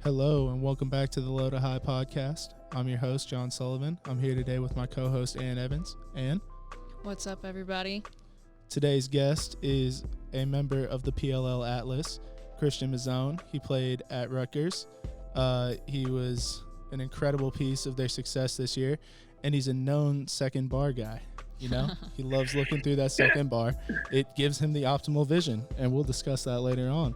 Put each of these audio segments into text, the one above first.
Hello and welcome back to the Low to High podcast. I'm your host, John Sullivan. I'm here today with my co-host, Ann Evans. Ann? What's up, everybody? Today's guest is a member of the PLL Atlas, Christian Mazzone. He played at Rutgers. He was an incredible piece of their success this year, and he's a known second bar guy. You know, he loves looking through that second bar. It gives him the optimal vision, and we'll discuss that later on.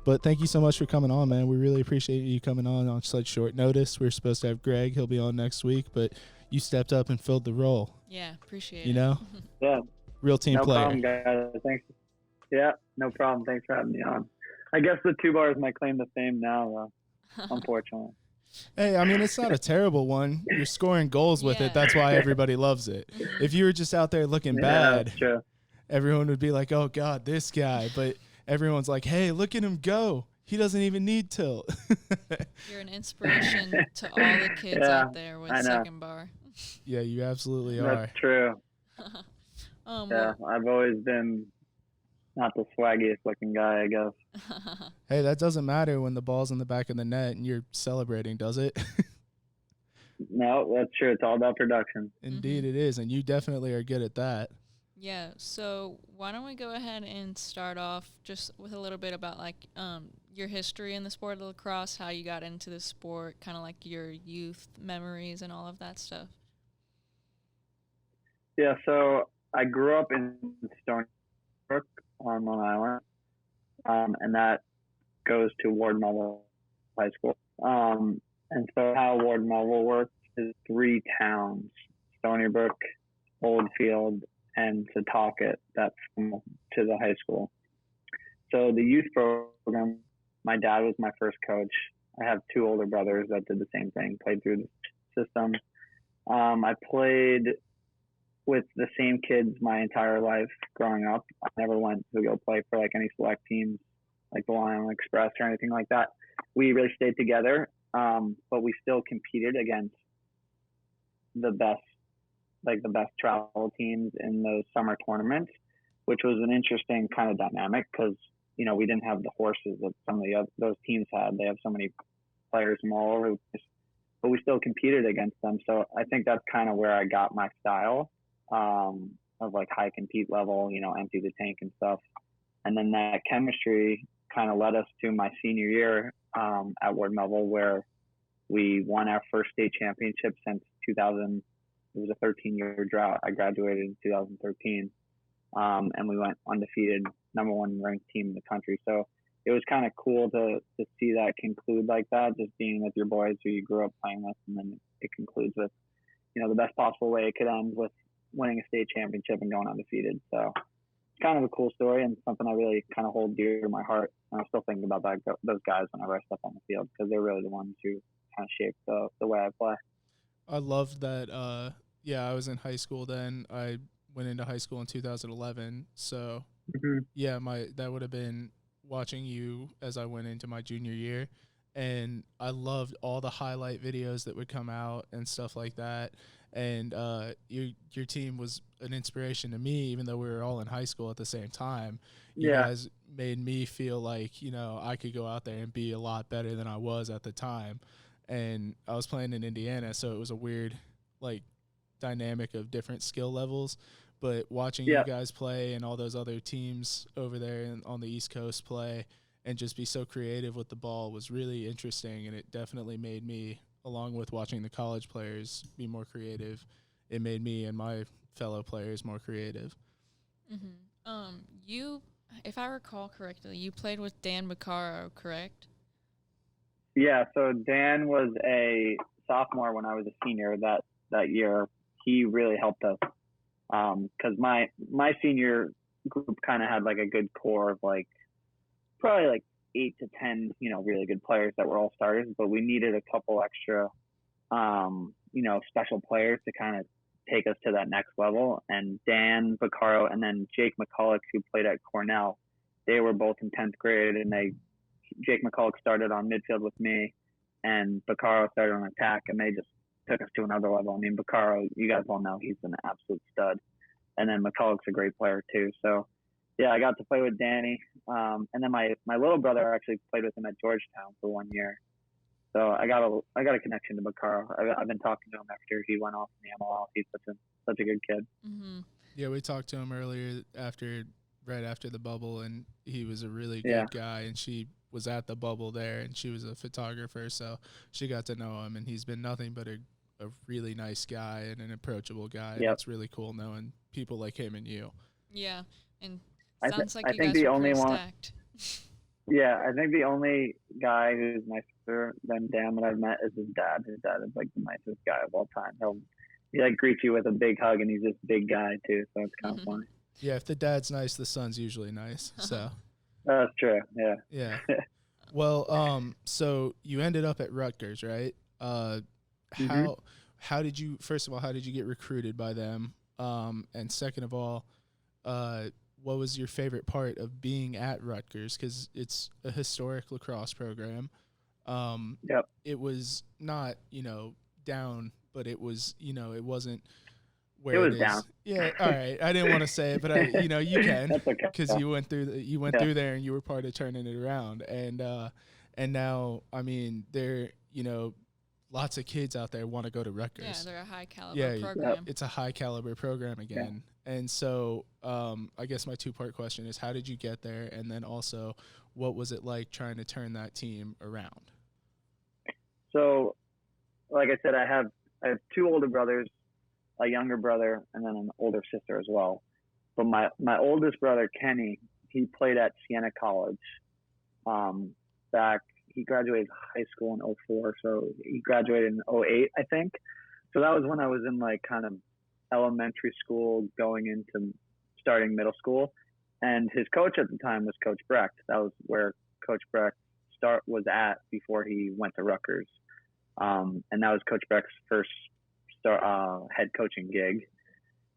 But thank you so much for coming on, man. We really appreciate you coming on such short notice. We were supposed to have Greg. He'll be on next week, but you stepped up and filled the role. Yeah, appreciate it. You know? Yeah. Real team player. No problem, guys. Thanks. Yeah, no problem. Thanks for having me on. I guess the two bars might claim the fame now, unfortunately. Hey, I mean, it's not a terrible one. You're scoring goals with it. That's why everybody loves it. If you were just out there looking bad, everyone would be like, oh, God, this guy. But everyone's like, hey, look at him go. He doesn't even need tilt. You're an inspiration to all the kids out there with second bar. Yeah, you absolutely are. That's true. I've always been not the swaggiest looking guy, I guess. Hey, that doesn't matter when the ball's in the back of the net and you're celebrating, does it? No, that's true. It's all about production. Indeed it is, and you definitely are good at that. Yeah, so why don't we go ahead and start off just with a little bit about your history in the sport of lacrosse, how you got into the sport, kind of like your youth memories and all of that stuff. Yeah, so I grew up in Stony Brook on Long Island, and that goes to Ward Melville High School. And so how Ward Melville works is 3 towns, Stony Brook, Oldfield, and Setauket, that's to the high school. So the youth program, my dad was my first coach. I have 2 older brothers that did the same thing, played through the system. I played with the same kids my entire life growing up. I never went to go play for any select teams like the Long Island Express or anything like that. We really stayed together, but we still competed against the best travel teams in those summer tournaments, which was an interesting kind of dynamic because, we didn't have the horses that some of those teams had. They have so many players from all over the place, but we still competed against them. So I think that's kind of where I got my style of high compete level, empty the tank and stuff. And then that chemistry kind of led us to my senior year at Ward Melville, where we won our first state championship since 2000. It was a 13-year drought. I graduated in 2013, and we went undefeated, #1 ranked team in the country. So it was kind of cool to see that conclude like that, just being with your boys who you grew up playing with, and then it concludes with, the best possible way it could end with winning a state championship and going undefeated. So it's kind of a cool story and something I really kind of hold dear to my heart. And I'm still thinking about those guys whenever I step on the field because they're really the ones who kind of shaped the way I play. I loved that. I was in high school then. I went into high school in 2011. So, that would have been watching you as I went into my junior year. And I loved all the highlight videos that would come out and stuff like that. And your team was an inspiration to me, even though we were all in high school at the same time. You guys made me feel like, I could go out there and be a lot better than I was at the time. And I was playing in Indiana, so it was a weird, dynamic of different skill levels. But watching you guys play and all those other teams over there and on the East Coast play and just be so creative with the ball was really interesting. And it definitely made me, along with watching the college players be more creative, it made me and my fellow players more creative. Mm-hmm. You, if I recall correctly, you played with Dan Baccaro, correct? Yeah, so Dan was a sophomore when I was a senior that year. He really helped us because my senior group kind of had a good core of probably 8 to 10 really good players that were all starters, but we needed a couple extra special players to kind of take us to that next level. And Dan Baccaro and then Jake McCulloch, who played at Cornell, they were both in 10th grade, and Jake McCulloch started on midfield with me, and Baccaro started on attack, and they just took us to another level. I mean, Baccaro, you guys all know he's an absolute stud. And then McCulloch's a great player too. So, yeah, I got to play with Danny. And then my little brother actually played with him at Georgetown for 1 year. So I got a connection to Bakaro. I've been talking to him after he went off in the MLS. He's such a good kid. Mm-hmm. Yeah, we talked to him earlier right after the bubble, and he was a really good guy. And she was at the bubble there, and she was a photographer, so she got to know him. And he's been nothing but a really nice guy and an approachable guy. Yep. It's really cool knowing people like him and you. Yeah, and sounds like I you think guys the are only pretty one. stacked. Yeah, I think the only guy who's nicer than Dan that I've met is his dad. His dad is like the nicest guy of all time. He like greets you with a big hug, and he's this big guy too, so it's kind of funny. Yeah, if the dad's nice, the son's usually nice. So that's true. Yeah. Yeah. Well, so you ended up at Rutgers, right? How did you, first of all, how did you get recruited by them? And second of all, what was your favorite part of being at Rutgers? Because it's a historic lacrosse program. Yep. It was not, down, but it was, it wasn't where it was down. Yeah, all right. I didn't want to say it, but you can, That's okay. because you went through there and you were part of turning it around. And now, I mean, there, lots of kids out there want to go to Rutgers. Yeah, they're a high caliber program. It's a high caliber program again. Yeah. And so I guess my 2-part question is, how did you get there? And then also, what was it like trying to turn that team around? So, like I said, I have 2 older brothers, a younger brother, and then an older sister as well. But my oldest brother, Kenny, he played at Siena College. He graduated high school in 2004, so he graduated in 2008, I think. So that was when I was in like kind of elementary school going into starting middle school. And his coach at the time was Coach Brecht. That was where Coach Brecht was at before he went to Rutgers. And that was Coach Brecht's first head coaching gig.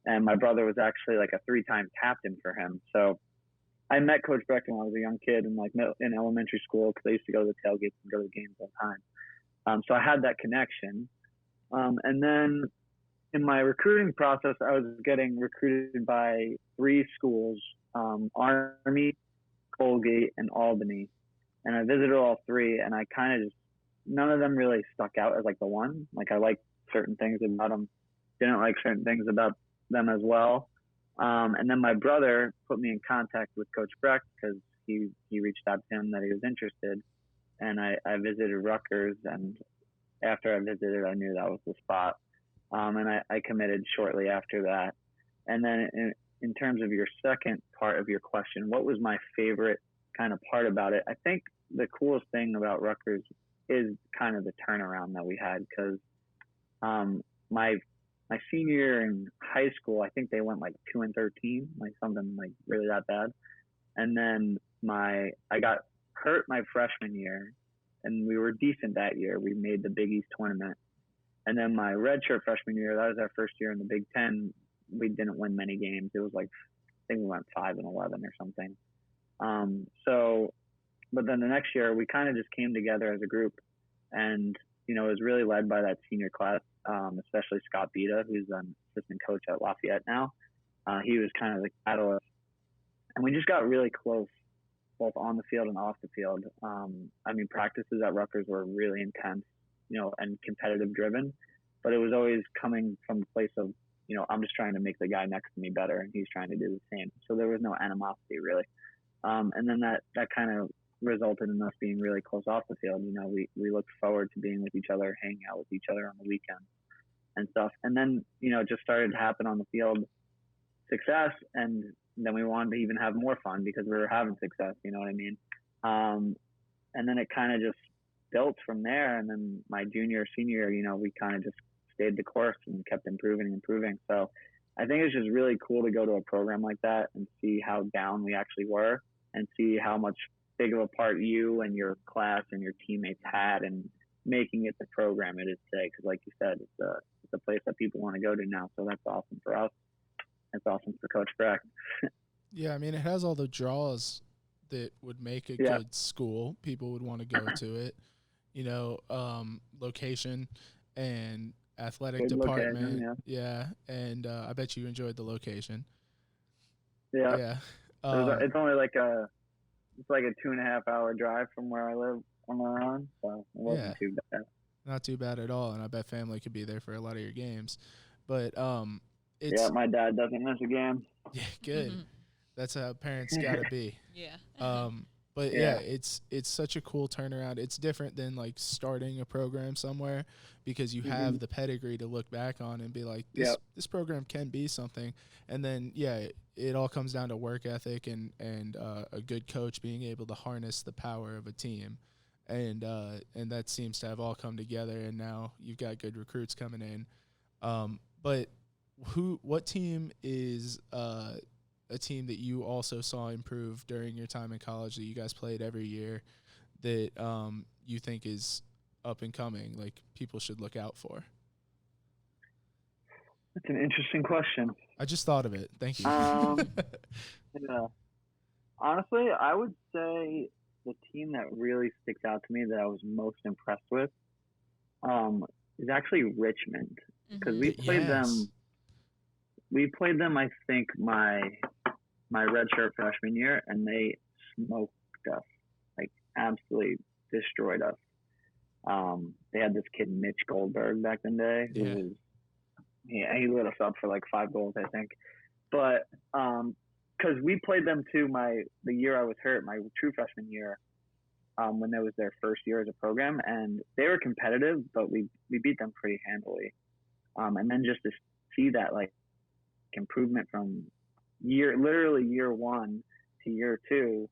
And my brother was actually like a 3-time captain for him. So I met Coach Brecht when I was a young kid in elementary school, because I used to go to the tailgates and go to the games all the time. So I had that connection. And then in my recruiting process, I was getting recruited by 3 schools, Army, Colgate, and Albany. And I visited all 3, and I kind of none of them really stuck out as like the one. Like, I liked certain things about them, didn't like certain things about them as well. And then my brother put me in contact with Coach Brecht, because he reached out to him that he was interested. And I visited Rutgers, and after I visited, I knew that was the spot. And I committed shortly after that. And then in terms of your second part of your question, what was my favorite kind of part about it? I think the coolest thing about Rutgers is kind of the turnaround that we had, because my senior year in high school, I think they went like 2-13, like something like really that bad. And then I got hurt my freshman year, and we were decent that year. We made the Big East tournament. And then my redshirt freshman year, that was our first year in the Big Ten. We didn't win many games. It was like, I think we went 5-11 or something. But then the next year, we kind of just came together as a group, and it was really led by that senior class, especially Scott Beta, who's an assistant coach at Lafayette now. He was kind of the catalyst, and we just got really close, both on the field and off the field. I mean, practices at Rutgers were really intense, and competitive driven, but it was always coming from the place of, I'm just trying to make the guy next to me better, and he's trying to do the same. So there was no animosity really. And then that kind of resulted in us being really close off the field. We looked forward to being with each other, hanging out with each other on the weekends and stuff. And then, it just started to happen on the field, success. And then we wanted to even have more fun because we were having success, you know what I mean? And then it kind of just built from there. And then my junior, senior, we kind of just stayed the course and kept improving. So I think it's just really cool to go to a program like that and see how down we actually were, and see how much big of a part you and your class and your teammates had in making it the program it is today. Because like you said, it's a place that people want to go to now. So that's awesome for us. That's awesome for Coach Brecht. Yeah, I mean, it has all the draws that would make a good school. People would want to go to it. Location and athletic good department. Location, and I bet you enjoyed the location. Yeah. It's only like a 2.5 hour drive from where I live. on our own, so it wasn't too bad. Not too bad at all, and I bet family could be there for a lot of your games. But it's yeah, my dad doesn't miss a game. Yeah, good. That's how parents gotta be. Yeah. But yeah, it's such a cool turnaround. It's different than like starting a program somewhere because you have the pedigree to look back on and be like, this program can be something. And then it all comes down to work ethic and a good coach being able to harness the power of a team. And that seems to have all come together, and now you've got good recruits coming in. But what team is a team that you also saw improve during your time in college that you guys played every year that you think is up and coming, like people should look out for? That's an interesting question. I just thought of it. Thank you. Yeah. Honestly, I would say the team that really sticks out to me that I was most impressed with is actually Richmond, because we played them. We played them, I think, my redshirt freshman year, and they smoked us, like absolutely destroyed us. They had this kid Mitch Goldberg back in the day, who was he lit us up for like 5 goals, I think. But because we played them too, the year I was hurt, my true freshman year, when that was their first year as a program, and they were competitive, but we beat them pretty handily. And then just to see that like improvement from literally year 1 to year 2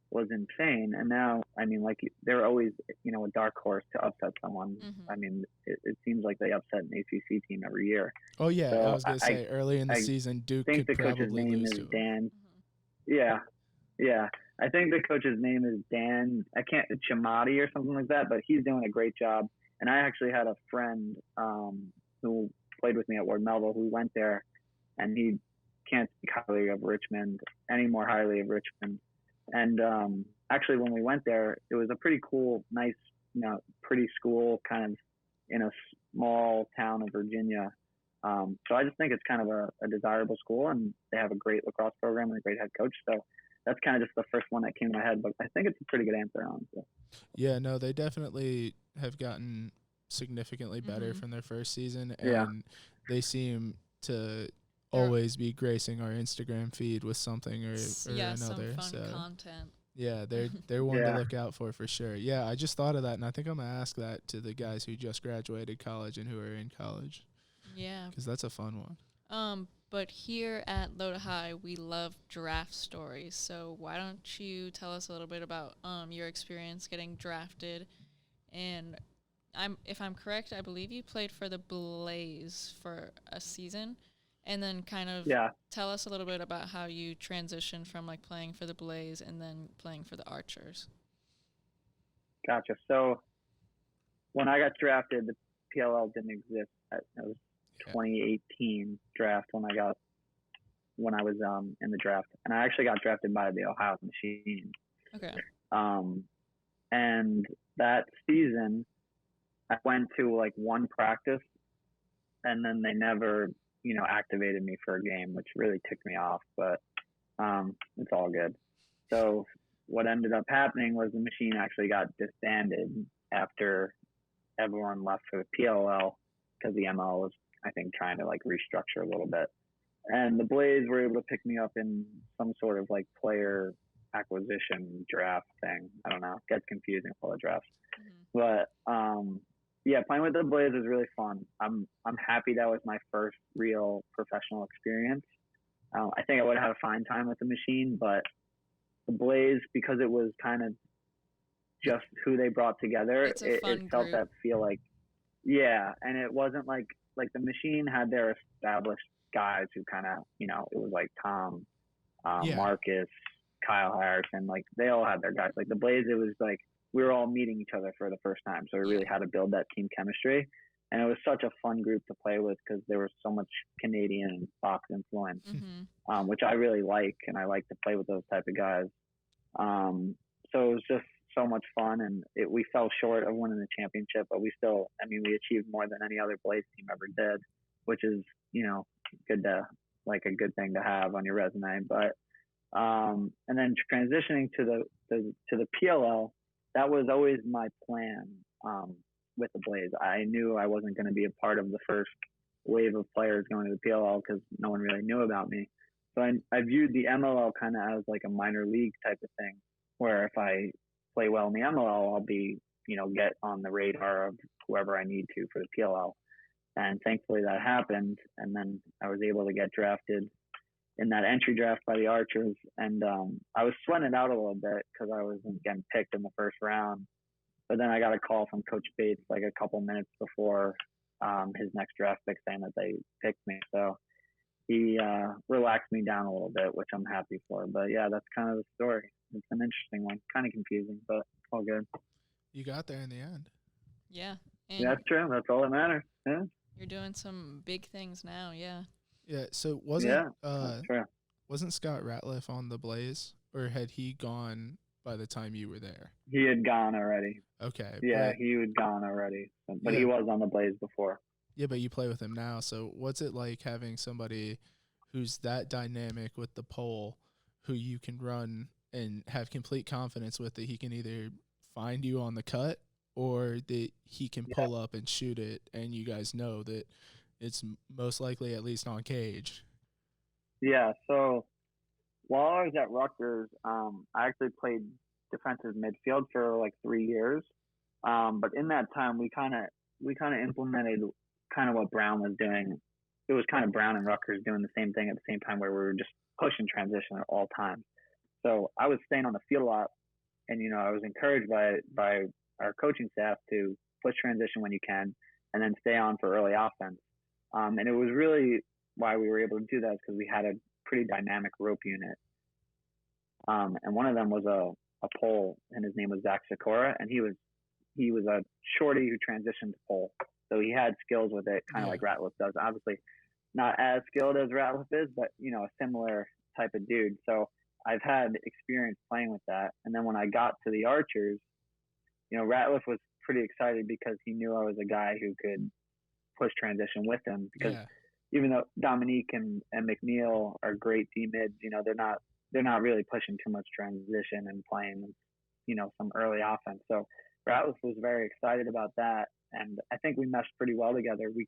was insane. And now, I mean, like they're always, a dark horse to upset someone. I mean, it seems like they upset an ACC team every year. Oh yeah, so I was gonna say early in the season, Duke could probably lose to Dan. Yeah. I think the coach's name is Dan. Chamati or something like that, but he's doing a great job. And I actually had a friend who played with me at Ward Melville who went there, and he can't speak highly of Richmond, any more highly of Richmond. And actually, when we went there, it was a pretty cool, nice, pretty school, kind of in a small town of Virginia. So I just think it's kind of a desirable school, and they have a great lacrosse program and a great head coach. So that's kind of just the first one that came to my head, but I think it's a pretty good answer, honestly. Yeah, no, they definitely have gotten significantly better from their first season, and they seem to always be gracing our Instagram feed with something or another. Some fun content. Yeah, they're one to look out for sure. Yeah, I just thought of that, and I think I'm gonna ask that to the guys who just graduated college and who are in college. Yeah, because that's a fun one. But here at Loda High, we love draft stories. So why don't you tell us a little bit about your experience getting drafted? And if I'm correct, I believe you played for the Blaze for a season. And then kind of tell us a little bit about how you transitioned from like playing for the Blaze and then playing for the Archers. Gotcha. So when I got drafted, the PLL didn't exist. It was 2018 draft when I was in the draft, and I actually got drafted by the Ohio Machine. Okay. And that season, I went to like one practice, and then they never activated me for a game, which really ticked me off, but it's all good. So what ended up happening was the Machine actually got disbanded after everyone left for the PLL because the ML was, I think, trying to like restructure a little bit. And the Blaze were able to pick me up in some sort of like player acquisition draft thing. I don't know. It gets confusing with all the drafts. But playing with the Blaze was really fun. I'm happy that was my first real professional experience. I think I would have had a fine time with the Machine, but the Blaze, because it was kind of just who they brought together, it felt that feel like, and it wasn't like the Machine had their established guys who kind of, it was like Tom, Marcus, Kyle Harrison, like they all had their guys. Like the Blaze, it was like we were all meeting each other for the first time, so we really had to build that team chemistry. And it was such a fun group to play with because there was so much Canadian and Fox influence, which I really like, and I like to play with those type of guys. So it was just so much fun, and we fell short of winning the championship, but we achieved more than any other Blaze team ever did, which is, good a good thing to have on your resume. But and then transitioning to the PLL, that was always my plan with the Blaze. I knew I wasn't going to be a part of the first wave of players going to the PLL because no one really knew about me. So I viewed the MLL kind of as like a minor league type of thing, where if I play well in the MLL, I'll be, get on the radar of whoever I need to for the PLL. And thankfully that happened. And then I was able to get drafted in that entry draft by the Archers. And I was sweating it out a little bit because I wasn't getting picked in the first round. But then I got a call from Coach Bates like a couple minutes before his next draft pick saying that they picked me. So he relaxed me down a little bit, which I'm happy for. But yeah, that's kind of the story. It's an interesting one, kind of confusing, but all good. You got there in the end. Yeah. And that's true. That's all that matters. Yeah. You're doing some big things now. Yeah. Yeah. So wasn't Scott Ratliff on the Blaze, or had he gone by the time you were there? He had gone already. Okay. Yeah, he had gone already, but he was on the Blaze before. Yeah, but you play with him now. So what's it like having somebody who's that dynamic with the pole, who you can run and have complete confidence with that he can either find you on the cut or that he can pull up and shoot it, and you guys know that it's most likely at least on cage? Yeah, so while I was at Rutgers, I actually played defensive midfield for like 3 years. But in that time, we kind of implemented kind of what Brown was doing. It was kind of Brown and Rutgers doing the same thing at the same time, where we were just pushing transition at all times. So I was staying on the field a lot, and I was encouraged by our coaching staff to push transition when you can, and then stay on for early offense. And it was really why we were able to do that is because we had a pretty dynamic rope unit. And one of them was a pole, and his name was Zach Sikora, and he was a shorty who transitioned to pole. So he had skills with it, kind of like Ratliff does. Obviously not as skilled as Ratliff is, but, a similar type of dude. So I've had experience playing with that. And then when I got to the Archers, Ratliff was pretty excited because he knew I was a guy who could push transition with him. Because even though Dominique and McNeil are great D-mids, they're not really pushing too much transition and playing, some early offense. So Ratliff was very excited about that. And I think we meshed pretty well together. We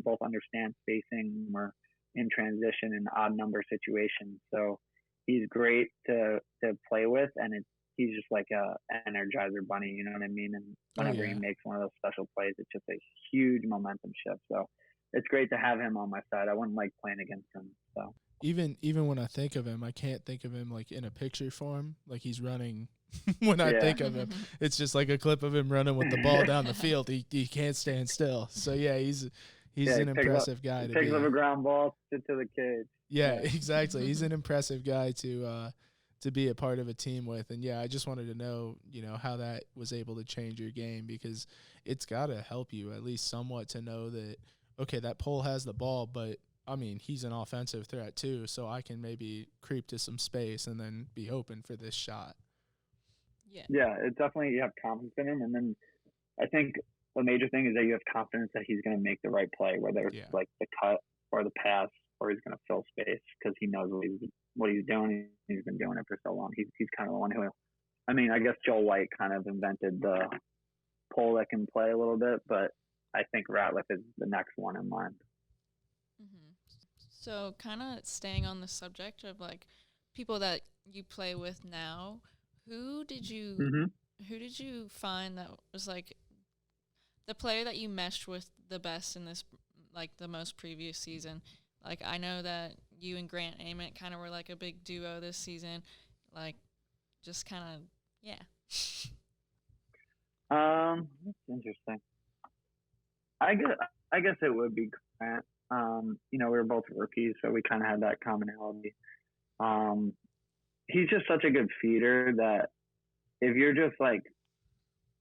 both understand spacing. We're in transition in odd number situations. So he's great to play with, and he's just like a energizer bunny, you know what I mean? And whenever he makes one of those special plays, it's just a huge momentum shift. So it's great to have him on my side. I wouldn't like playing against him. So even when I think of him, I can't think of him like in a picture form, like he's running. When I think of him, it's just like a clip of him running with the ball down the field. He can't stand still. So yeah, he's an impressive guy. Picks up a ground ball to the cage. Yeah, exactly. He's an impressive guy to be a part of a team with. And yeah, I just wanted to know, how that was able to change your game, because it's got to help you at least somewhat to know that, okay, that pole has the ball, but I mean, he's an offensive threat too, so I can maybe creep to some space and then be open for this shot. Yeah, it definitely, you have confidence in him. And then I think the major thing is that you have confidence that he's going to make the right play, whether it's like the cut or the pass, or he's going to fill space, because he knows what he's doing. He's been doing it for so long. He's kind of the one who, I guess Joel White kind of invented the pole that can play a little bit, but I think Ratliff is the next one in line. Mm-hmm. So kind of staying on the subject of like people that you play with now, who did you find that was like the player that you meshed with the best in this, like the most previous season? Like I know that you and Grant Ament kind of were like a big duo this season, like just kind of That's interesting. I guess it would be Grant. We were both rookies, so we kind of had that commonality. He's just such a good feeder that if you're just like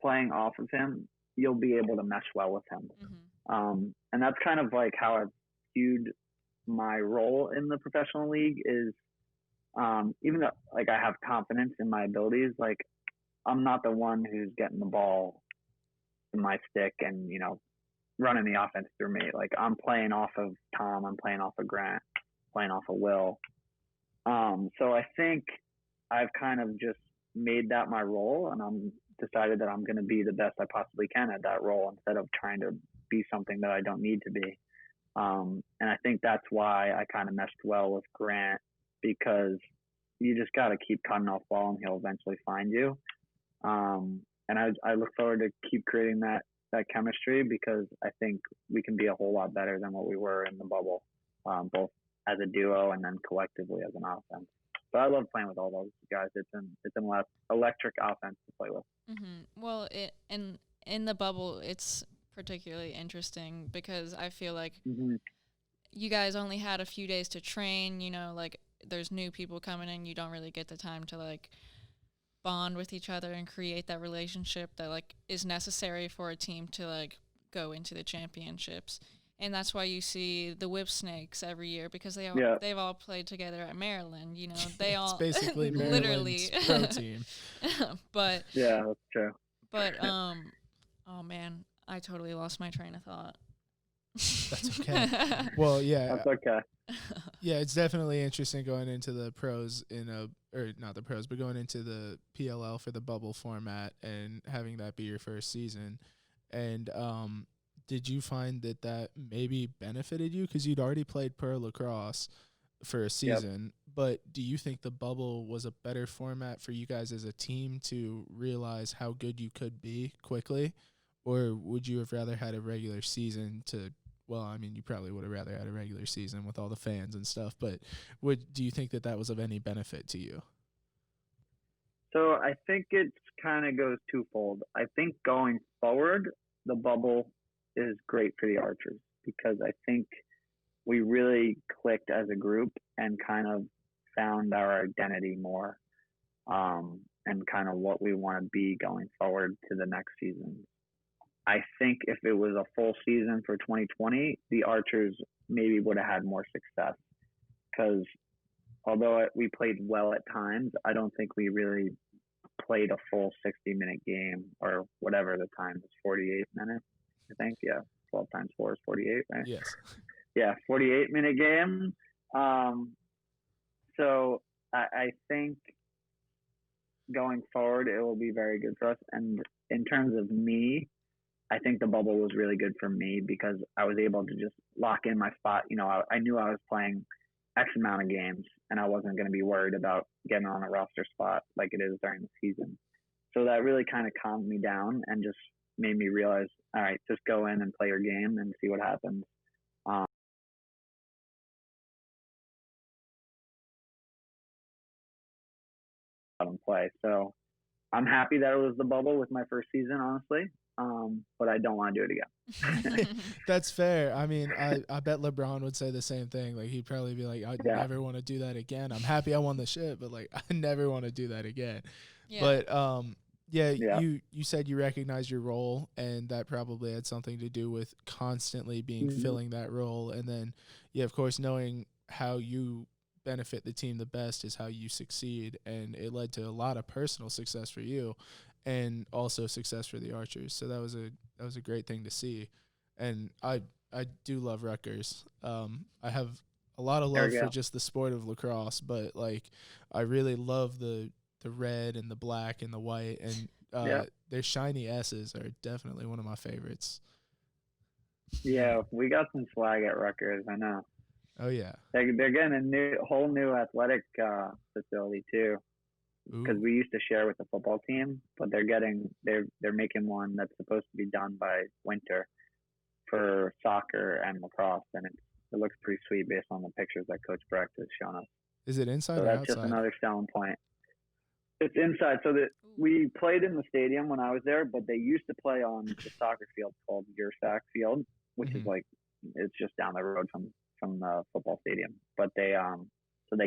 playing off of him, you'll be able to mesh well with him. Mm-hmm. And that's kind of like how I've viewed my role in the professional league is, even though like I have confidence in my abilities, like I'm not the one who's getting the ball in my stick and, running the offense through me. Like I'm playing off of Tom, I'm playing off of Grant, playing off of Will. So I think I've kind of just made that my role, and I'm decided that I'm going to be the best I possibly can at that role instead of trying to be something that I don't need to be. And I think that's why I kind of meshed well with Grant, because you just got to keep cutting off ball and he'll eventually find you. And I look forward to keep creating that chemistry, because I think we can be a whole lot better than what we were in the bubble, both as a duo and then collectively as an offense. But I love playing with all those guys. It's an electric offense to play with. Mm-hmm. Well, in the bubble, it's particularly interesting because I feel like you guys only had a few days to train. You know, like there's new people coming in. You don't really get the time to like bond with each other and create that relationship that like is necessary for a team to like go into the championships. And that's why you see the Whip Snakes every year, because they've all played together at Maryland. You know, they all it's basically literally pro team. But yeah, that's true. But oh man, I totally lost my train of thought. That's okay. Well, yeah, that's okay. Yeah, it's definitely interesting going into the pros not the pros, but going into the PLL for the bubble format and having that be your first season. And did you find that maybe benefited you because you'd already played pro lacrosse for a season? Yep. But do you think the bubble was a better format for you guys as a team to realize how good you could be quickly, or would you have rather had a regular season to? Well, I mean, you probably would have rather had a regular season with all the fans and stuff, but do you think that was of any benefit to you? So I think it kind of goes twofold. I think going forward, the bubble is great for the Archers, because I think we really clicked as a group and kind of found our identity more, and kind of what we want to be going forward to the next season. I think if it was a full season for 2020, the Archers maybe would have had more success, because although we played well at times, I don't think we really played a full 60-minute game, or whatever the time is, 48 minutes, I think. Yeah, 12 times 4 is 48, right? Yes. Yeah, 48-minute game. So I think going forward, it will be very good for us. And in terms of me, I think the bubble was really good for me, because I was able to just lock in my spot. You know, I knew I was playing X amount of games, and I wasn't going to be worried about getting on a roster spot like it is during the season. So that really kind of calmed me down and just made me realize, all right, just go in and play your game and see what happens. And play. So I'm happy that it was the bubble with my first season, honestly. But I don't want to do it again. That's fair. I mean, I bet LeBron would say the same thing. Like, he'd probably be like, I'd never want to do that again. I'm happy I won the shit, but like, I never want to do that again. Yeah. But you said you recognized your role, and that probably had something to do with constantly being filling that role. And then, of course, knowing how you benefit the team the best is how you succeed, and it led to a lot of personal success for you and also success for the Archers. So that was a great thing to see. And I do love Rutgers. I have a lot of love for just the sport of lacrosse, but like I really love the red and the black and the white, and their shiny S's are definitely one of my favorites. Yeah, we got some swag at Rutgers, I know. Oh yeah, they're getting a whole new athletic facility too, because we used to share with the football team, but they're making one that's supposed to be done by winter for soccer and lacrosse, and it looks pretty sweet based on the pictures that Coach Brecht has shown us. Is it inside or outside? That's just another selling point. It's inside, so that we played in the stadium when I was there, but they used to play on the soccer field called Yersack Field, which is like, it's just down the road from the football stadium. But they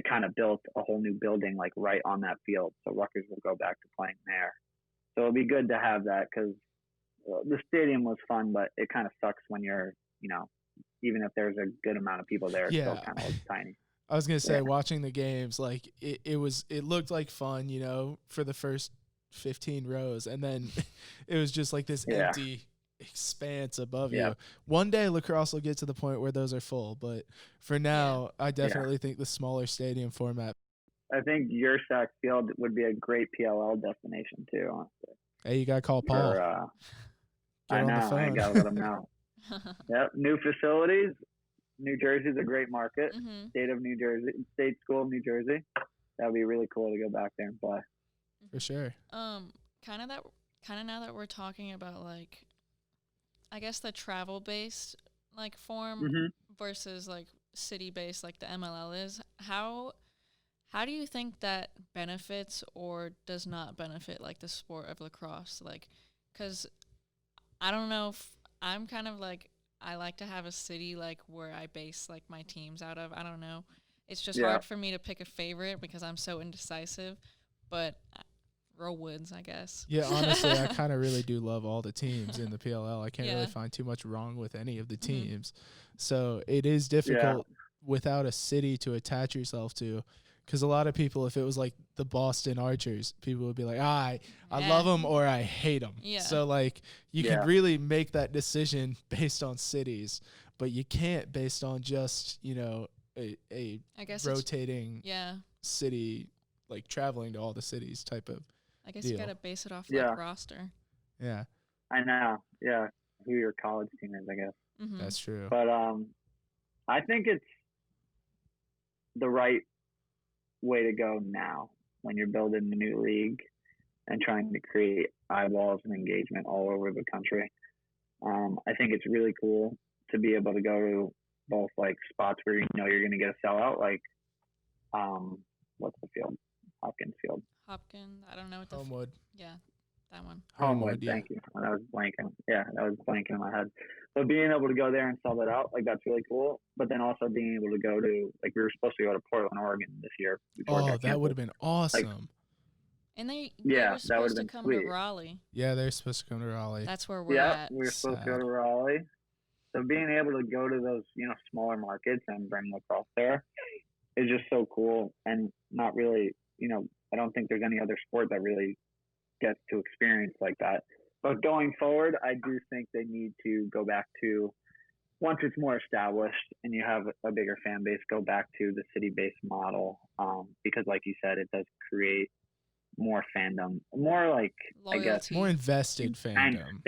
kind of built a whole new building like right on that field, so Rutgers will go back to playing there. So it'll be good to have that, because the stadium was fun, but it kind of sucks when you're, even if there's a good amount of people there, it still kind of looks tiny. I was gonna say, watching the games, like it looked like fun, for the first 15 rows, and then it was just like this empty expanse above you. One day lacrosse will get to the point where those are full, but for now, I definitely think the smaller stadium format. I think Yersack Field would be a great PLL destination too, honestly. Hey, you got to call Paul. For, Get I on know. the phone. I got to let him know. Yep. New facilities. New Jersey's a great market. Mm-hmm. State School of New Jersey. That would be really cool to go back there and play. For sure. Kind of now that we're talking about, like, I guess the travel-based, like, form versus, like, city-based, like the MLL is, how do you think that benefits or does not benefit, like, the sport of lacrosse? Like, because I don't know if I'm kind of, like, I like to have a city, like, where I base, like, my teams out of. I don't know. It's just hard for me to pick a favorite because I'm so indecisive, but roll Woods, I guess. Yeah, honestly, I kind of really do love all the teams in the PLL. I can't really find too much wrong with any of the teams. So it is difficult without a city to attach yourself to, because a lot of people, if it was like the Boston Archers, people would be like, I love them or I hate them. Yeah. So, like, you can really make that decision based on cities, but you can't based on just, you know, a I guess rotating city, like traveling to all the cities type of I guess deal. you got to base it off like roster. Yeah. I know. Yeah. Who your college team is, I guess. Mm-hmm. That's true. But I think it's the right way to go now when you're building the new league and trying to create eyeballs and engagement all over the country. I think it's really cool to be able to go to both like spots where you know you're going to get a sellout, like what's the field? Hopkins Field. Hopkins. I don't know what the Homewood. Yeah, that one. Homewood. Thank you. That was blanking. Yeah, that was blanking in my head. But being able to go there and sell that out, like that's really cool. But then also being able to go to, like, we were supposed to go to Portland, Oregon this year. Oh, that would have been awesome. Like, and they yeah, were supposed to come sweet. to Raleigh. Yeah, they're supposed to come to Raleigh. That's where we're at. We were supposed to go to Raleigh. So being able to go to those, you know, smaller markets and bring lacrosse there is just so cool, and not really, you know, I don't think there's any other sport that really gets to experience like that. But going forward, I do think they need to go back to, once it's more established and you have a bigger fan base, go back to the city-based model, because like you said, it does create more fandom, more like loyalty. I guess more invested fandom.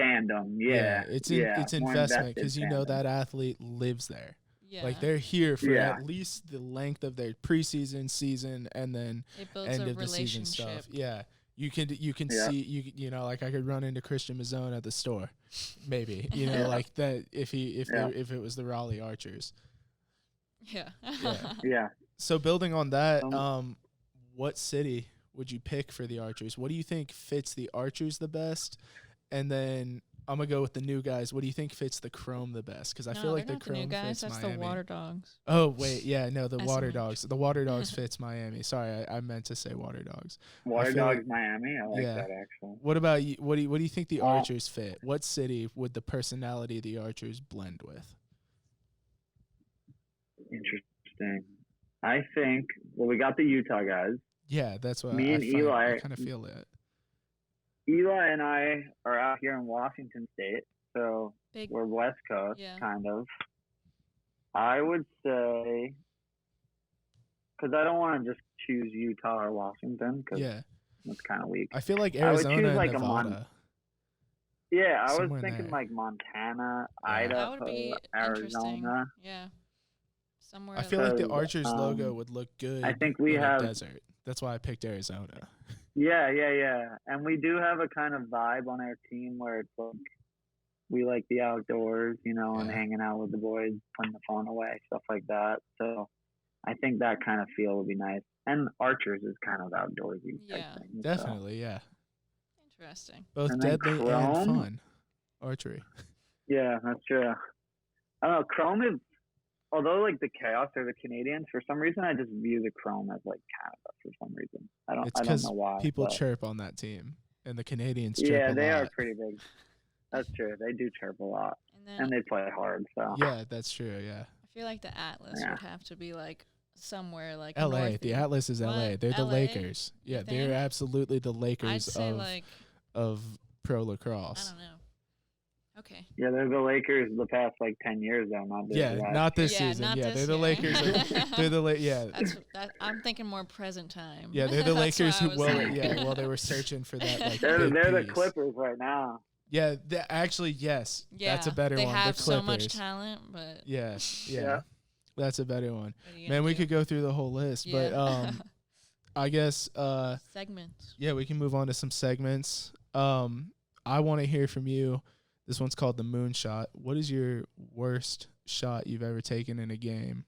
It's investment because you know that athlete lives there. Yeah. Like they're here for at least the length of their preseason, season, and then end of the season stuff. Yeah. You can see you know, like I could run into Christian Mazzone at the store, maybe, you know, like that if it was the Raleigh Archers. Yeah. Yeah. So building on that, what city would you pick for the Archers? What do you think fits the Archers the best? And then I'm gonna go with the new guys. What do you think fits the Chrome the best? Because I feel like the Chrome new guys, fits that's Miami. the Water Dogs. Oh wait, yeah, no, the Water SMH. Dogs. The Water Dogs fits Miami. Sorry, I meant to say Water Dogs. Water Dogs, Miami. I like that actually. What about you? What do you think the Archers fit? What city would the personality of the Archers blend with? Interesting. I think. Well, we got the Utah guys. Yeah, that's what Me and Eli. I kind of feel that. Eli and I are out here in Washington State, so we're West Coast, kind of. I would say, because I don't want to just choose Utah or Washington, because that's kind of weak. I feel like Arizona and like Nevada. I was thinking like Montana, Idaho, that would be Arizona. Yeah. Somewhere. I feel like the Archers logo would look good. I think we have a desert. That's why I picked Arizona. Yeah. And we do have a kind of vibe on our team where it's like we like the outdoors, you know, and hanging out with the boys, putting the phone away, stuff like that. So I think that kind of feel would be nice. And Archers is kind of outdoorsy type thing. Definitely, yeah. Interesting. Both deadly and fun. Archery. Yeah, that's true. I don't know. Chrome is, although like the Chaos or the Canadians, for some reason I just view the Chrome as like Canada for some reason. I don't know why. People chirp on that team, and the Canadians chirp Yeah, a they lot. are pretty big. That's true. They do chirp a lot, and they play hard. So yeah, that's true. Yeah. I feel like the Atlas would have to be like somewhere like LA. The Atlas is LA. They're the Lakers. Yeah, they're absolutely the Lakers I'd say of pro lacrosse. I don't know. Okay. Yeah, they're the Lakers the past like 10 years though, not this last not this Yeah, season. not Yeah, this they're the year. Lakers. They're the yeah. I'm thinking more present time. Yeah, they're the That's Lakers what I was thinking. while they were searching for that like They're big the piece. Clippers right now. Yeah, actually yes. Yeah, that's a better they one. have the so much Clippers. talent, but Yes. Yeah. Yeah. That's a better one. what are you Man, gonna we do? could go through the whole list, Yeah. but I guess segments. yeah, we can move on to some segments. I want to hear from you. This one's called the Moonshot. What is your worst shot you've ever taken in a game?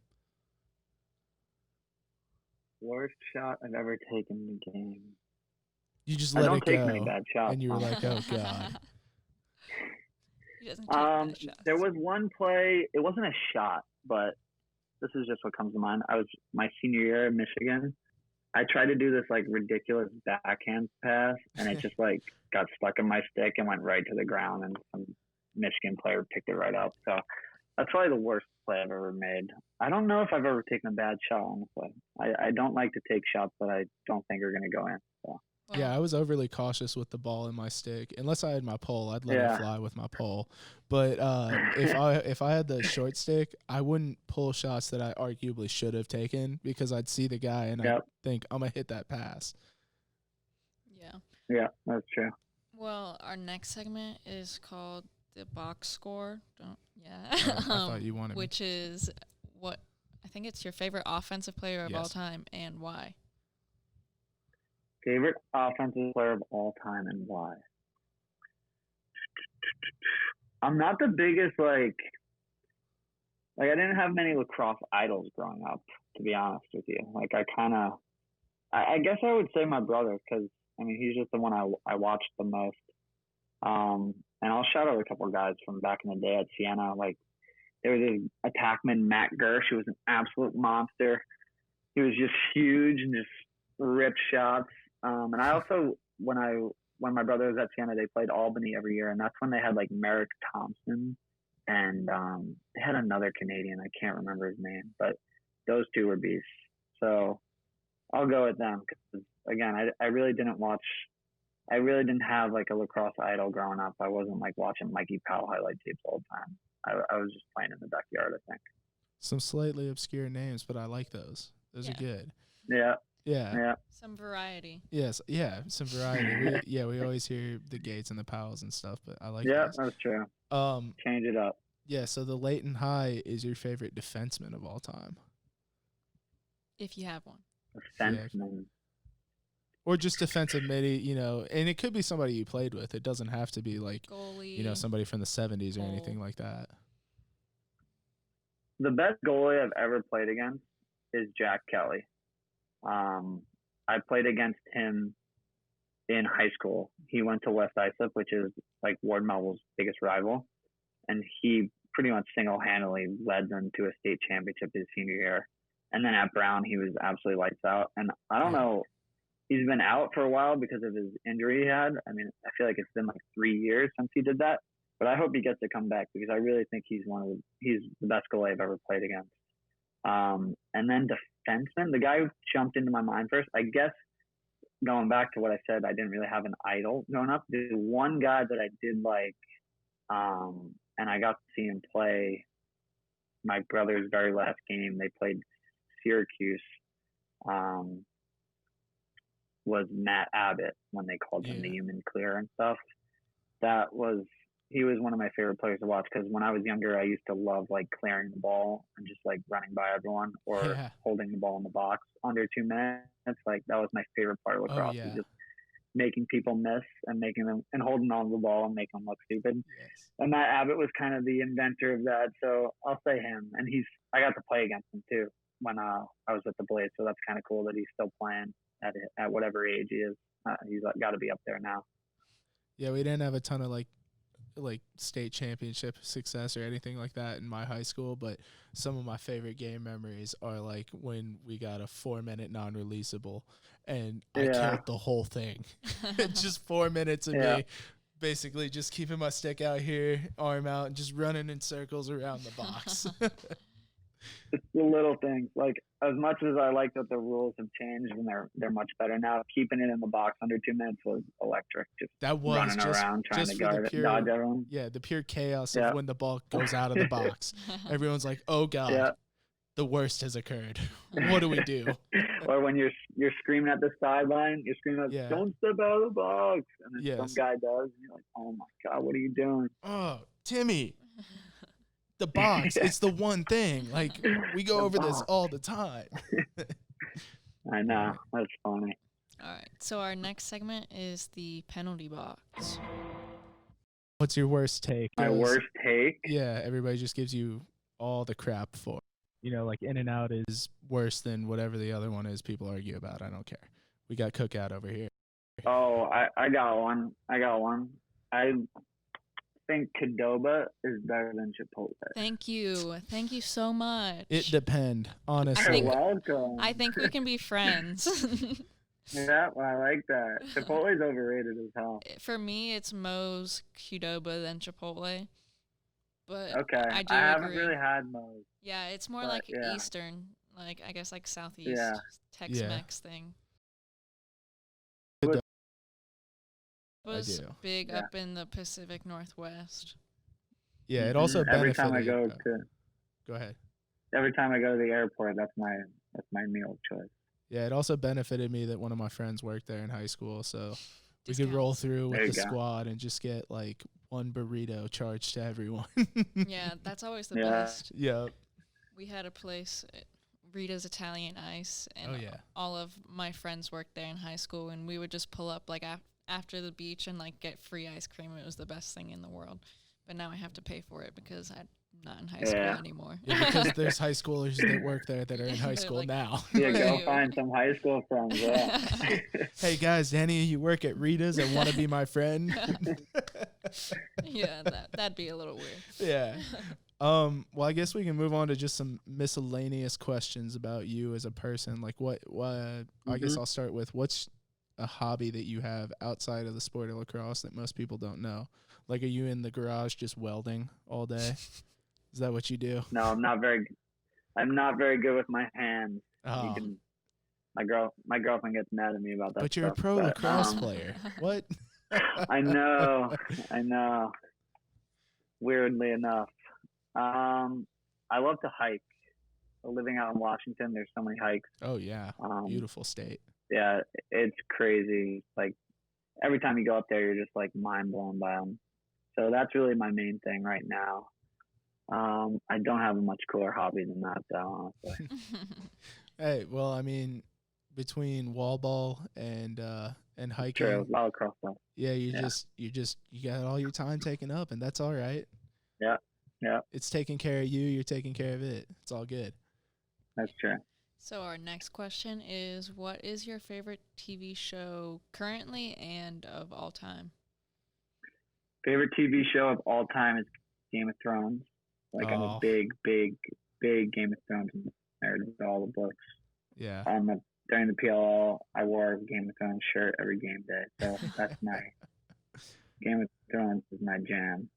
Worst shot I've ever taken in the game. You just I let don't it take go, many bad shots. and you were like, "Oh God." He doesn't take bad shots. There was one play. It wasn't a shot, but this is just what comes to mind. I was my senior year in Michigan. I tried to do this like ridiculous backhand pass, and it just like got stuck in my stick and went right to the ground, and some Michigan player picked it right up. So that's probably the worst play I've ever made. I don't know if I've ever taken a bad shot, honestly. I don't like to take shots that I don't think are going to go in. So. Yeah, I was overly cautious with the ball in my stick. Unless I had my pole, I'd let it fly with my pole. But if I had the short stick, I wouldn't pull shots that I arguably should have taken because I'd see the guy and I'd think I'm gonna hit that pass. Yeah. Yeah, that's true. Well, our next segment is called the box score. I thought you wanted which is what I think it's your favorite offensive player of all time and why. Favorite offensive player of all time and why? I'm not the biggest like I didn't have many lacrosse idols growing up, to be honest with you. Like I guess I would say my brother because I mean he's just the one I watched the most. And I'll shout out a couple of guys from back in the day at Siena. Like there was this attackman Matt Gersh, who was an absolute monster. He was just huge and just ripped shots. And I also, when my brother was at Siena, they played Albany every year, and that's when they had like Merrick Thompson, and they had another Canadian. I can't remember his name, but those two were beasts. So I'll go with them because again, I really didn't have like a lacrosse idol growing up. I wasn't like watching Mikey Powell highlight tapes all the time. I was just playing in the backyard, I think. Some slightly obscure names, but I like those. Those are good. Yeah. Yeah. Some variety. Yes. Yeah. Some variety. we always hear the Gates and the Powells and stuff, but I like those. That's true. Change it up. Yeah. So the Leighton High is your favorite defenseman of all time. If you have one. Defenseman. Yeah. Or just defensive midi, and it could be somebody you played with. It doesn't have to be like, goalie, somebody from the 70s or anything like that. The best goalie I've ever played against is Jack Kelly. I played against him in high school. He went to West Islip, which is like Ward Melville's biggest rival, and he pretty much single-handedly led them to a state championship his senior year. And then at Brown, he was absolutely lights out. And I don't know, he's been out for a while because of his injury he had. I mean, I feel like it's been like 3 years since he did that, but I hope he gets to come back because I really think he's the best goalie I've ever played against. And then defenseman, the guy who jumped into my mind first, I guess going back to what I said, I didn't really have an idol growing up. There's one guy that I did like, and I got to see him play my brother's very last game. They played Syracuse, was Matt Abbott when they called him the human clear and stuff. He was one of my favorite players to watch because when I was younger, I used to love like clearing the ball and just like running by everyone or holding the ball in the box under 2 minutes. Like that was my favorite part of lacrosse. Was just making people miss and holding on to the ball and making them look stupid. Yes. And Matt Abbott was kind of the inventor of that. So I'll say him. And I got to play against him too when I was at the Blades. So that's kind of cool that he's still playing at whatever age he is. He's got to be up there now. Yeah, we didn't have a ton of like state championship success or anything like that in my high school, but some of my favorite game memories are like when we got a 4-minute non-releasable and I killed the whole thing. Just 4 minutes of me basically just keeping my stick out here, arm out, and just running in circles around the box. It's the little things. Like, as much as I like that the rules have changed and they're much better now, keeping it in the box under 2 minutes was electric. Just that was running just, around trying just to for guard the it, pure, dodge everyone. yeah, the pure chaos Yeah. of when the ball goes out of the box. Everyone's like, oh God, Yeah. the worst has occurred. What do we do? Or when you're screaming at the sideline, you're screaming like, Yeah. don't step out of the box. And then Yes. some guy does, and you're like, oh my God, what are you doing? Oh, Timmy, the box. Yeah. It's the one thing. Like, we go The over this box. all the time. I know. That's funny. All right. So our next segment is the penalty box. What's your worst take? My worst take? Yeah, everybody just gives you all the crap for. You know, like In-N-Out is worse than whatever the other one is people argue about. I don't care. We got Cookout over here. Oh, I got one. I think Qdoba is better than Chipotle. Thank you. Thank you so much. It depend, honestly. You're welcome. I think we can be friends. Yeah, well, I like that. Chipotle's overrated as hell. For me, it's Moe's Qdoba than Chipotle. But Okay. I do haven't agree. really had Moe's. Yeah, it's more But, like yeah. Eastern, like I guess like Southeast Yeah. Tex-Mex thing. What- It was do. big Yeah. up in the Pacific Northwest. Yeah, it also every benefited. time I go Go ahead. every time I go to the airport, that's my meal of choice. Yeah, it also benefited me that one of my friends worked there in high school, so we could roll Discounts. through There with you the go. squad and just get like one burrito charged to everyone. Yeah, that's always the Yeah. best. Yeah. We had a place, Rita's Italian Ice, and Oh yeah. all of my friends worked there in high school, and we would just pull up like after the beach and like get free ice cream. It was the best thing in the world. But now I have to pay for it because I'm not in high school Yeah. anymore. Yeah, because there's high schoolers that work there that are in high They're school like- now. Yeah, For go you. find some high school friends. Yeah. Hey guys, any of you work at Rita's and want to be my friend? Yeah, that'd be a little weird. Yeah. Well, I guess we can move on to just some miscellaneous questions about you as a person. Like what I guess I'll start with what's a hobby that you have outside of the sport of lacrosse that most people don't know? Like, are you in the garage just welding all day? Is that what you do? No, I'm not very good with my hands. Oh, My girlfriend gets mad at me about that. but you're a stuff, pro but, lacrosse player. What? I know. Weirdly enough, I love to hike. Living out in Washington, there's so many hikes. Oh yeah, beautiful state. Yeah, it's crazy. Like every time you go up there, you're just like mind blown by them. So that's really my main thing right now. I don't have a much cooler hobby than that, though. Honestly. Hey, well, I mean, between wall ball and hiking, True, a lot of cross stuff. yeah, you got all your time taken up, and that's all right. Yeah, yeah, It's taking care of you. You're taking care of it. It's all good. that's true. So our next question is, what is your favorite TV show currently and of all time? Favorite TV show of all time is Game of Thrones. Like I'm Oh. a big Game of Thrones nerd with all the books. Yeah. During the PLL, I wore a Game of Thrones shirt every game day. So that's my Game of Thrones is my jam.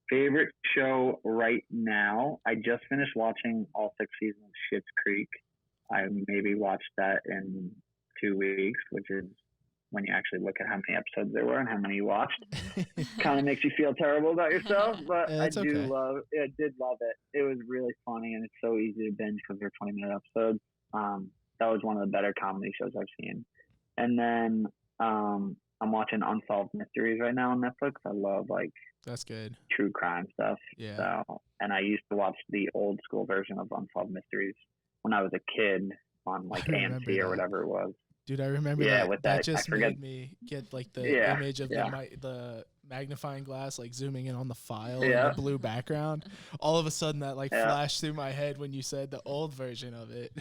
Favorite show right now, I just finished watching all 6 seasons of Schitt's Creek. I maybe watched that in 2 weeks, which is when you actually look at how many episodes there were and how many you watched. Kind of makes you feel terrible about yourself, but Yeah, I it's did okay. love it. It was really funny, and it's so easy to binge because they're 20-minute episodes. That was one of the better comedy shows I've seen. And then I'm watching Unsolved Mysteries right now on Netflix. I love like That's good. true crime stuff. Yeah. So, and I used to watch the old school version of Unsolved Mysteries when I was a kid on like I remember AMC or that. whatever it was. Dude, I remember Yeah, that. with That that, I just forget- made me get like the Yeah, image of yeah. the magnifying glass like zooming in on the file Yeah. and the blue background. All of a sudden that like Yeah. flashed through my head when you said the old version of it.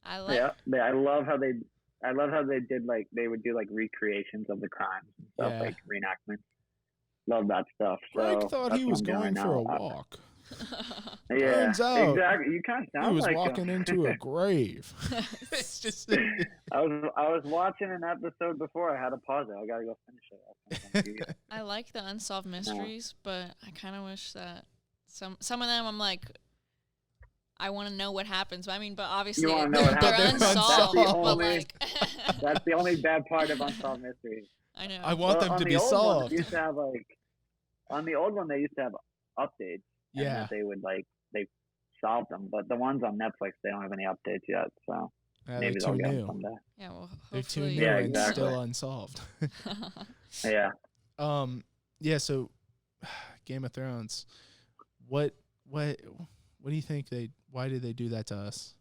I like I love how they did like they would do like recreations of the crimes and stuff, Yeah. like reenactments. Love that stuff. Greg So thought that's he what was I'm doing going right for a now. walk. Yeah, Turns out exactly. You kind of sound He was like walking him. into a grave. It's just I was watching an episode before. I had to pause it. I gotta go finish it. I like the Unsolved Mysteries, but I kind of wish that Some of them I'm like, I want to know what happens. I mean, but obviously You want to know what they're happens? unsolved. That's the But only, like, that's the only bad part of Unsolved Mysteries. I know. I want them to be On solved. the old one, they used to have updates. Yeah. And that they would they solved them. But the ones on Netflix, they don't have any updates yet. So maybe they'll get them someday. Yeah, well, they're too hopefully. new and exactly. still unsolved. Yeah. Yeah. So, Game of Thrones. What do you think why did they do that to us?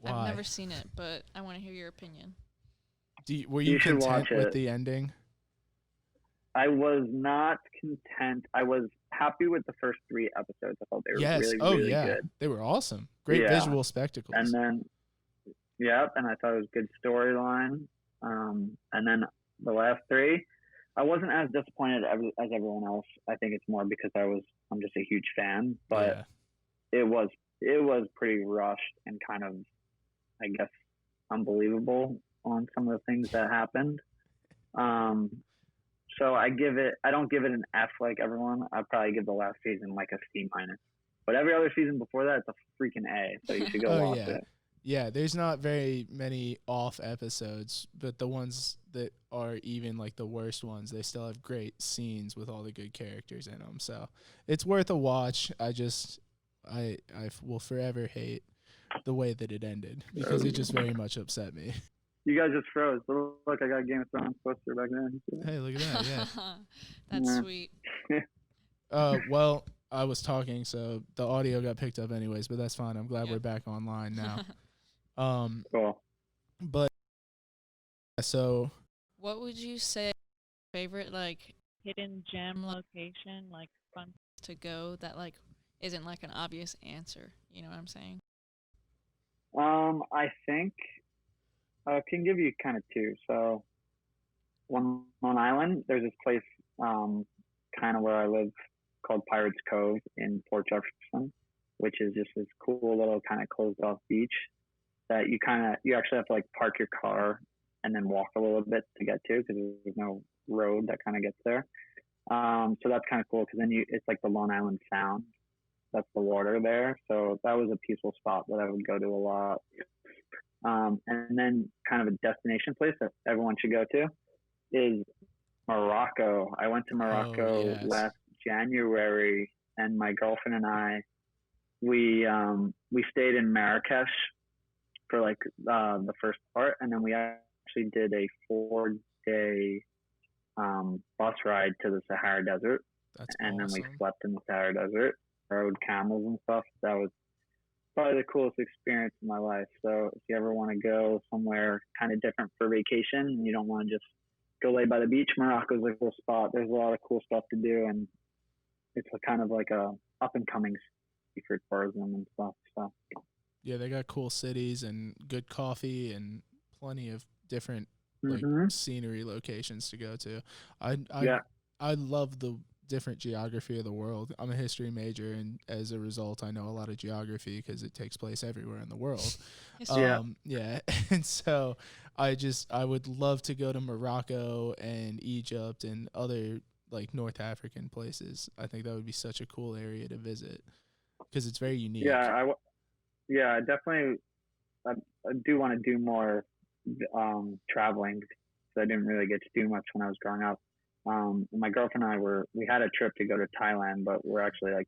Why? I've never seen it, but I want to hear your opinion. Were you content with it. the ending? I was not content. I was happy with the first 3 episodes. I thought they were really good. They were awesome. Great visual spectacles. And then, and I thought it was a good storyline. And then the last 3, I wasn't as disappointed as everyone else. I think it's more because I'm just a huge fan. But it was pretty rushed and kind of, I guess, unbelievable on some of the things that happened. So I don't give it an F like everyone. I'd probably give the last season like a C-. But every other season before that, it's a freaking A. So you should go watch it. Yeah, there's not very many off episodes, but the ones that are even like the worst ones, they still have great scenes with all the good characters in them. So it's worth a watch. I will forever hate the way that it ended because it just very much upset me. You guys just froze. Look, I got a Game of Thrones poster back then. Hey, look at that. Yeah. That's sweet. Well, I was talking, so the audio got picked up anyways, but that's fine. I'm glad we're back online now. Cool. But so what would you say favorite like hidden gem location, like fun to go that like isn't like an obvious answer? You know what I'm saying? I think I can give you kind of 2. So Long Island, there's this place kind of where I live called Pirates Cove in Port Jefferson, which is just this cool little kind of closed off beach that you actually have to like park your car and then walk a little bit to get to because there's no road that kind of gets there. So that's kind of cool because then it's like the Long Island Sound. That's the water there. So that was a peaceful spot that I would go to a lot. And then kind of a destination place that everyone should go to is Morocco. I went to Morocco last January, and my girlfriend and I, we stayed in Marrakesh for like the first part, and then we actually did a 4-day bus ride to the Sahara Desert. Then we slept in the Sahara Desert, rode camels and stuff. That was probably the coolest experience in my life. So if you ever want to go somewhere kind of different for vacation and you don't want to just go lay by the beach, Morocco's a cool spot. There's a lot of cool stuff to do, and it's a kind of like a up and coming city for tourism and stuff. So yeah, they got cool cities and good coffee and plenty of different like scenery locations to go to. I love the different geography of the world. I'm a history major, and as a result, I know a lot of geography because it takes place everywhere in the world. Yeah, and so I would love to go to Morocco and Egypt and other like North African places. I think that would be such a cool area to visit because it's very unique. I definitely. I do want to do more traveling because I didn't really get to do much when I was growing up. My girlfriend and I we had a trip to go to Thailand, but we're actually like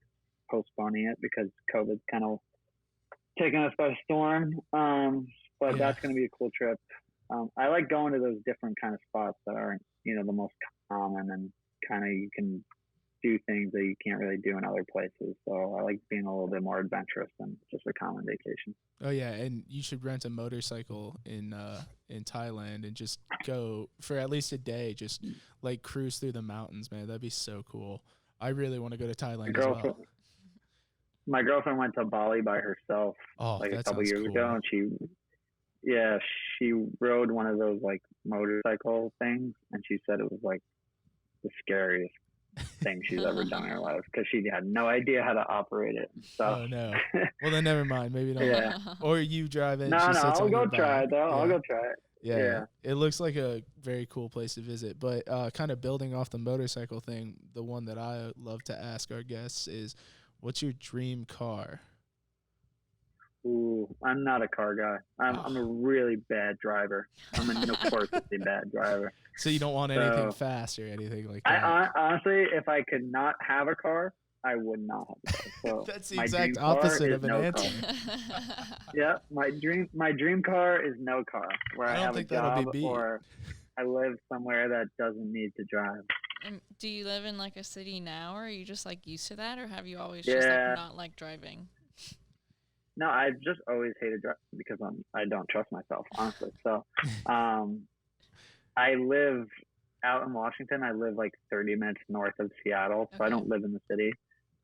postponing it because COVID's kind of taking us by storm. But that's going to be a cool trip. I like going to those different kind of spots that aren't, the most common, and kind of you can do things that you can't really do in other places. So I like being a little bit more adventurous than just a common vacation. Oh yeah, and you should rent a motorcycle in Thailand and just go for at least a day, just like cruise through the mountains, man. That'd be so cool. I really want to go to Thailand as well. My girlfriend went to Bali by herself like a couple years ago, and she rode one of those like motorcycle things, and she said it was like the scariest thing she's ever done in her life because she had no idea how to operate it. So. Oh no. Well then never mind. Maybe don't. Yeah. Or you drive it. No, I'll go try it though. Yeah. I'll go try it. Yeah. It looks like a very cool place to visit. But kind of building off the motorcycle thing, the one that I love to ask our guests is, What's your dream car? Ooh, I'm not a car guy. I'm a really bad driver. I'm a notoriously bad driver. So you don't want anything fast or anything like that? Honestly, if I could not have a car, I would not have a car. So that's the exact opposite of an answer. Yeah, my dream car is no car, where I have a job or I live somewhere that doesn't need to drive. Do you live in like a city now, or are you just like used to that, or have you always just like not like driving? No, I just always hated driving because I don't trust myself, honestly. So, I live out in Washington. I live like 30 minutes north of Seattle, so I don't live in the city,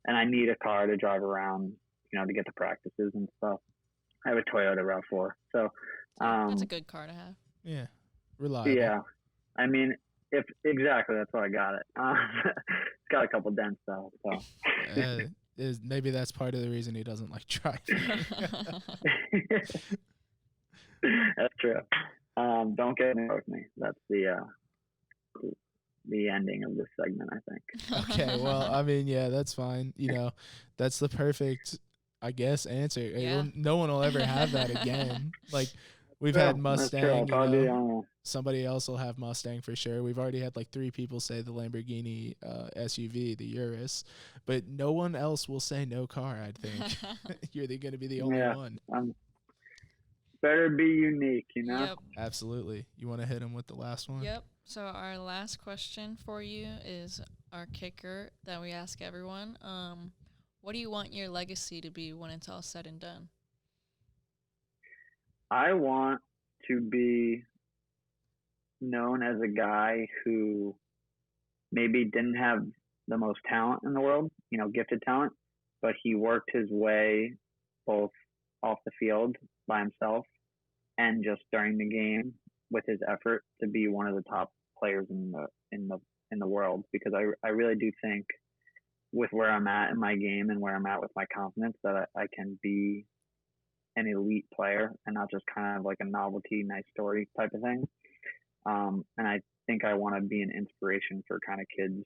and I need a car to drive around, to get to practices and stuff. I have a Toyota RAV4, so that's a good car to have. Yeah, reliable. Yeah, I mean, exactly, that's why I got it. It's got a couple dents though, so. Maybe that's part of the reason he doesn't like driving. That's true. Don't get annoyed with me. That's the ending of this segment, I think. Okay, well, I mean, yeah, that's fine. That's the perfect, I guess, answer. Yeah. No one will ever have that again. Like, we've had Mustang. Somebody else will have Mustang for sure. We've already had like 3 people say the Lamborghini SUV, the Urus, but no one else will say no car, I think. You're going to be the only one. Better be unique, Yep. Absolutely. You want to hit him with the last one? Yep. So our last question for you is our kicker that we ask everyone. What do you want your legacy to be when it's all said and done? I want to be known as a guy who maybe didn't have the most talent in the world, gifted talent, but he worked his way both off the field by himself and just during the game with his effort to be one of the top players in the world. Because I really do think with where I'm at in my game and where I'm at with my confidence that I can be an elite player and not just kind of like a novelty, nice story type of thing. And I think I want to be an inspiration for kind of kids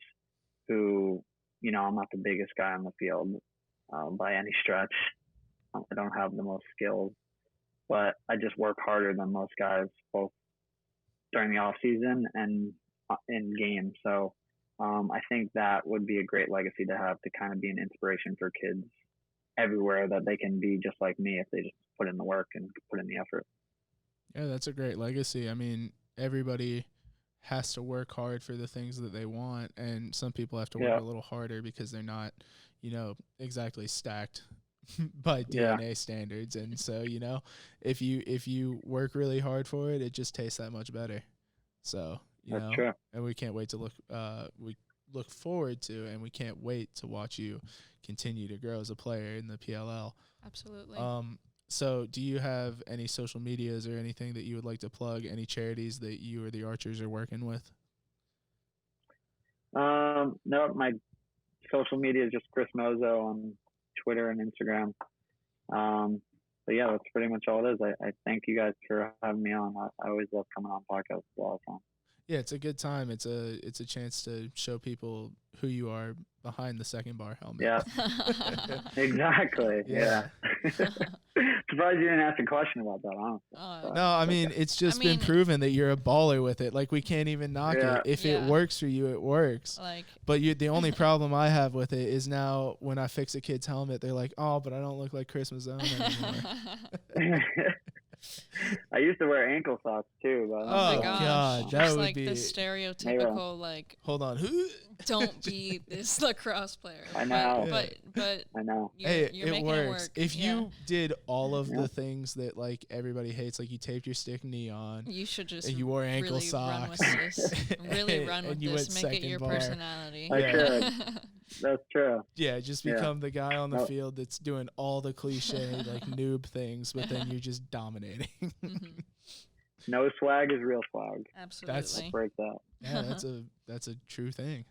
who, I'm not the biggest guy on the field by any stretch. I don't have the most skills, but I just work harder than most guys, both during the off season and in games. So I think that would be a great legacy to have, to kind of be an inspiration for kids everywhere, that they can be just like me if they just put in the work and put in the effort. Yeah, that's a great legacy. I mean, everybody has to work hard for the things that they want, and some people have to work a little harder because they're not, exactly stacked by DNA standards. And so, if you work really hard for it, it just tastes that much better. So, That's true. And we can't wait to look forward to, and we can't wait to watch you continue to grow as a player in the PLL. Absolutely. So do you have any social medias or anything that you would like to plug, any charities that you or the Archers are working with? No, my social media is just Chris Mozo on Twitter and Instagram. But yeah, that's pretty much all it is. I thank you guys for having me on. I always love coming on podcasts. It's a lot of fun. Yeah, it's a good time. It's a chance to show people who you are behind the second bar helmet. Yeah, exactly. Yeah. Surprised you didn't ask a question about that, honestly. No, I mean, it's just been proven that you're a baller with it. Like, we can't even knock it. If it works for you, it works. But the only problem I have with it is now when I fix a kid's helmet, they're like, oh, but I don't look like Chris Mazzone anymore. I used to wear ankle socks too. But oh my gosh, that would like be the stereotypical like. Hold on, don't be this lacrosse player. I know, but I know. Hey, it works. If you did all of the things that like everybody hates, like you taped your stick knee on, you should just and you wore ankle socks. Really run with this. Make it your personality. I should. That's true. Yeah, just become the guy on the field that's doing all the cliche like noob things, but then you're just dominating. No swag is real swag. Absolutely. Let's break that. Yeah, that's a true thing.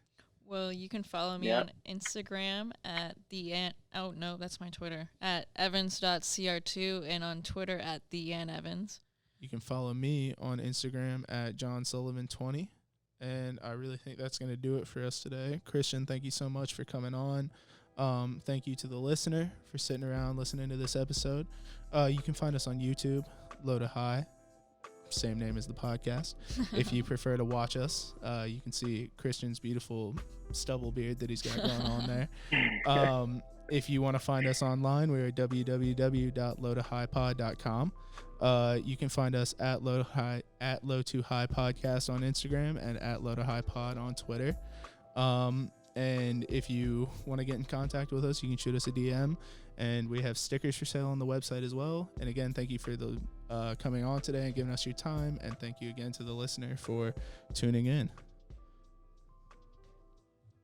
Well, you can follow me on Instagram at that's my Twitter, at evans.cr2, and on Twitter at @theAnEvans. You can follow me on Instagram at johnsullivan20. And I really think that's going to do it for us today. Christian, thank you so much for coming on. Thank you to the listener for sitting around listening to this episode. You can find us on YouTube, Low to High, same name as the podcast. If you prefer to watch us, you can see Christian's beautiful stubble beard that he's got going on there. If you want to find us online, we're at www.lowtohighpod.com. You can find us at Low to High Podcast on Instagram and at Low to High Pod on Twitter. And if you want to get in contact with us, you can shoot us a DM, and we have stickers for sale on the website as well. And again, thank you for the coming on today and giving us your time, and thank you again to the listener for tuning in.